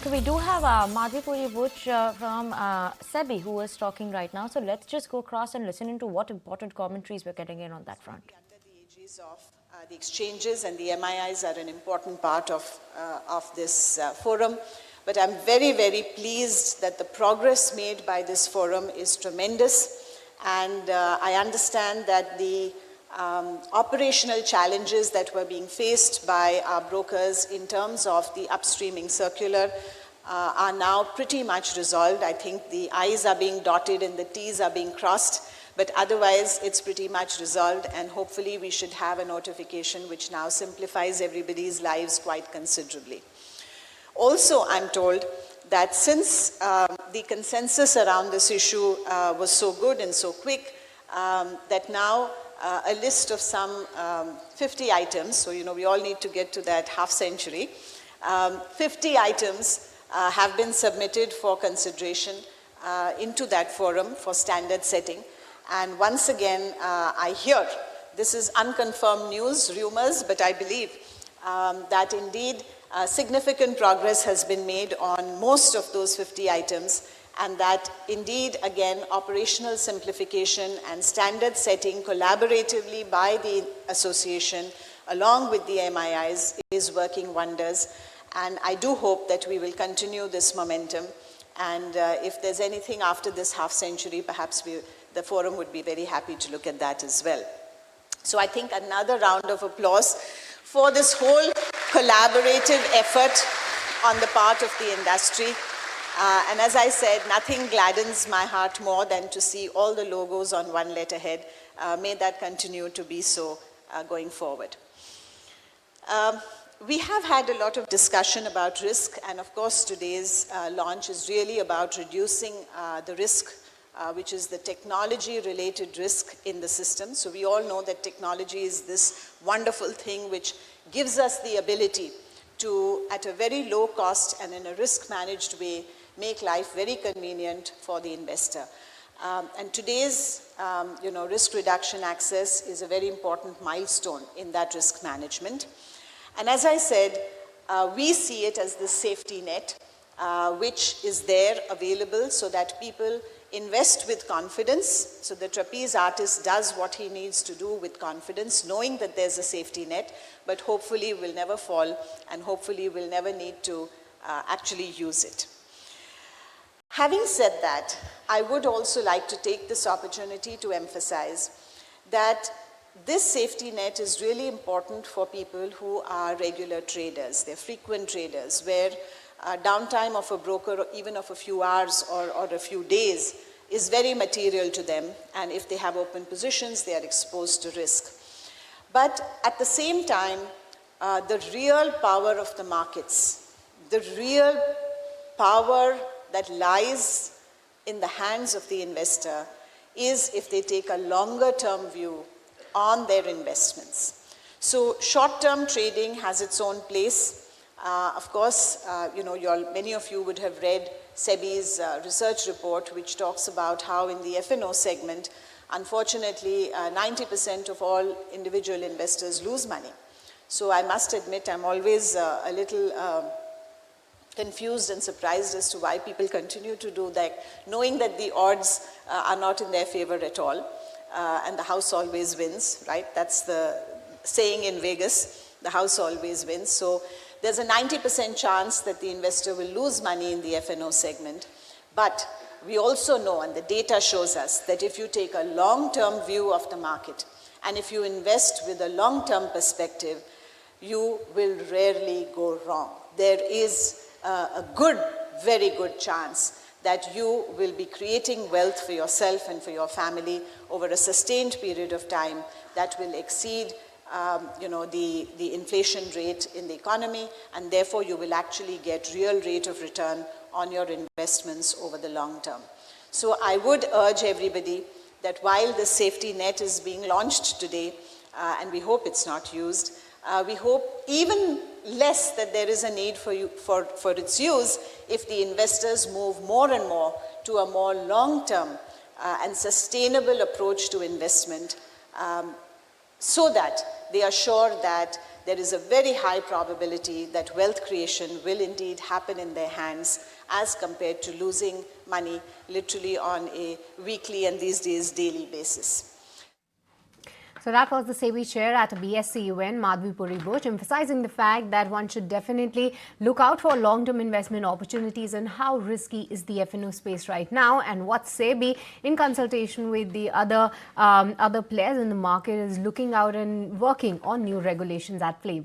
So we do have Madhvi Puri Buch from SEBI who is talking right now. So let's just go across and listen into what important commentaries we're getting in on that front. Under the aegis of the exchanges, and the MIIs are an important part of this forum. But I'm very, very pleased that the progress made by this forum is tremendous. And I understand that the operational challenges that were being faced by our brokers in terms of the upstreaming circular are now pretty much resolved. I think the I's are being dotted and the T's are being crossed, but otherwise it's pretty much resolved, and hopefully we should have a notification which now simplifies everybody's lives quite considerably. Also, I'm told that since the consensus around this issue was so good and so quick, that now a list of some 50 items, so we all need to get to that half century, 50 items have been submitted for consideration into that forum for standard setting. And once again, I hear, this is unconfirmed news, rumors, but I believe that indeed significant progress has been made on most of those 50 items, and that indeed, again, operational simplification and standard setting collaboratively by the association along with the MIIs is working wonders. And I do hope that we will continue this momentum. And if there's anything after this half century, perhaps the forum would be very happy to look at that as well. So I think another round of applause for this whole collaborative effort on the part of the industry. And as I said, nothing gladdens my heart more than to see all the logos on one letterhead. May that continue to be so going forward. We have had a lot of discussion about risk, and of course today's launch is really about reducing the risk, which is the technology-related risk in the system. So we all know that technology is this wonderful thing which gives us the ability to, at a very low cost and in a risk-managed way, make life very convenient for the investor. And today's risk reduction access is a very important milestone in that risk management. And as I said, we see it as the safety net, which is there available so that people invest with confidence. So the trapeze artist does what he needs to do with confidence, knowing that there's a safety net, but hopefully will never fall, and hopefully will never need to actually use it. Having said that, I would also like to take this opportunity to emphasize that this safety net is really important for people who are regular traders. They're frequent traders, where downtime of a broker, even of a few hours or a few days, is very material to them. And if they have open positions, they are exposed to risk. But at the same time, the real power of the markets, the real power that lies in the hands of the investor is if they take a longer term view on their investments. So short-term trading has its own place. Of course, many of you would have read SEBI's research report, which talks about how in the F&O segment, unfortunately, 90% of all individual investors lose money. So I must admit, I'm always a little confused and surprised as to why people continue to do that, knowing that the odds are not in their favor at all. And the house always wins, right? That's the saying in Vegas, the house always wins. So there's a 90% chance that the investor will lose money in the F&O segment. But we also know, and the data shows us, that if you take a long-term view of the market, and if you invest with a long-term perspective, you will rarely go wrong. There is a very good chance that you will be creating wealth for yourself and for your family over a sustained period of time that will exceed the inflation rate in the economy, and therefore you will actually get real rate of return on your investments over the long term. So I would urge everybody that while the safety net is being launched today, and we hope it's not used, we hope even less that there is a need for its use if the investors move more and more to a more long-term and sustainable approach to investment, so that they are sure that there is a very high probability that wealth creation will indeed happen in their hands as compared to losing money literally on a weekly and these days daily basis. So that was the SEBI chair at BSCUN, Madhvi Puri Buch, emphasizing the fact that one should definitely look out for long-term investment opportunities and how risky is the F&O space right now, and what SEBI, in consultation with the other players in the market, is looking out and working on new regulations at play.